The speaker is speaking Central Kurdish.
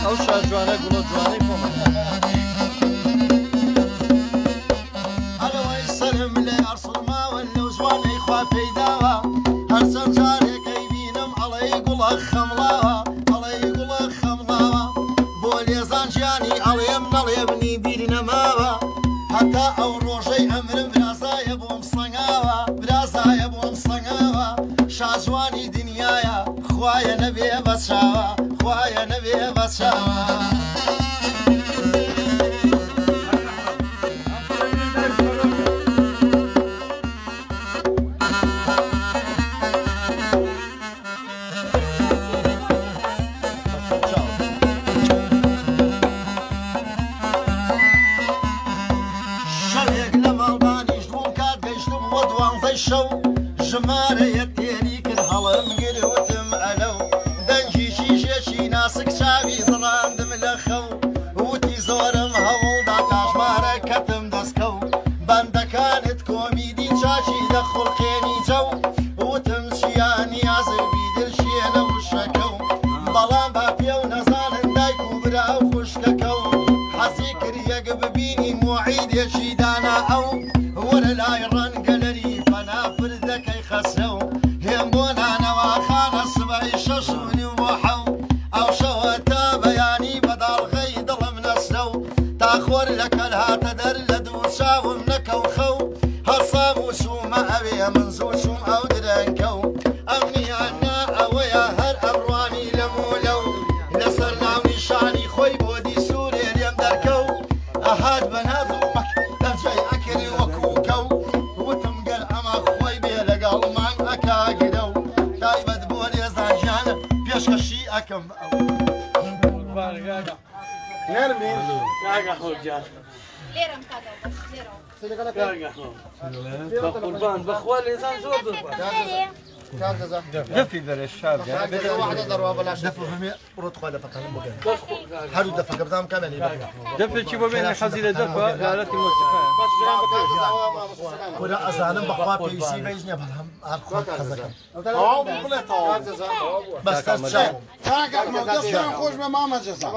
ئەو شاجوانە گوڵە جوانەی خۆمە هەرەوەی سەرم لێ ئەرسڵماوە لەو جوانەی خوا پەیداوە هەرچەند جارێکەی بینم ئەڵێی گوڵە خەمڵاوە ئەڵێی گوڵە خەمڵاوە بۆ لێزان ژیانی ئەڵێم نەڵێبنی بیر نەماوە هەتا ئەو ڕۆژەی ئەمرم برازایە بۆم سەنگاوە برازایە بۆم سەنگاوە شاجوانی دنیاە خوایە نەبێ بەچاوە خوایە نەبێ بەچاوە شەو ژمارەیە تێری کرد هەڵم گروتم ئەلەو دەنجیشی ژێشی ناسک چاوی زڕاندم لە خەو وتی زۆرم هەوڵدا کاژمارە کەتم دەستکەو بەندەکانت کۆمیدی چاچی دەخڵقێنی جەو وتم چیانی یازربی دڵشێنە وشەکە و بەڵام با پێ و نەزانن دایک و برا و خوشکەکە و حەزی کرد یەک ببینی موعیدێکی دانا ئەو وەرە لای ڕەنگەلەری پردەکەی خەسە و هێم بۆ نانەواخانە سبەی شەشونی و بۆ حەو ئەو شەوە تا بەیانی بەداڵغەی دڵم نەسرە و تا خۆر لە کەل هاتە دەر لە دوو چاوم نەکەو خەو هەسام و چوومە ئەوێ من زوو چووم ئەو درەنکە و ئەمنیاننا ئەوەیە هەر ئەڕوانی لەمولە و لەسەر ناو نیشانی خۆی بۆ دی سوورێ لێم دەرکە و ئەهات بە ناز و مەک دەرجای ئەکری وەکوو کەو وتم گەر ئەمە خۆی بێ لەگەڵمان ئەکاگرە و تایبەت بۆ لێزانژیانە پێشکەشی ئەکەم نەرمین کاگا خۆجان لێرەم کاگا قوربان بەخوا لێزان زۆر دەفی بەرە شاب ڕۆتخوا لە پەکەم بگەن هەرو دەفەکە بزانم کامێنی دەفێکی بۆ بێنە حەزی لە دەفە لالەتی مۆسیقایە وەرە ئەزانم بەخوا پێویستی بەیز نییە بەڵام ئارخوا حەزەکەم بەستەر چاو دەستیان خۆش بە مامەجەزا.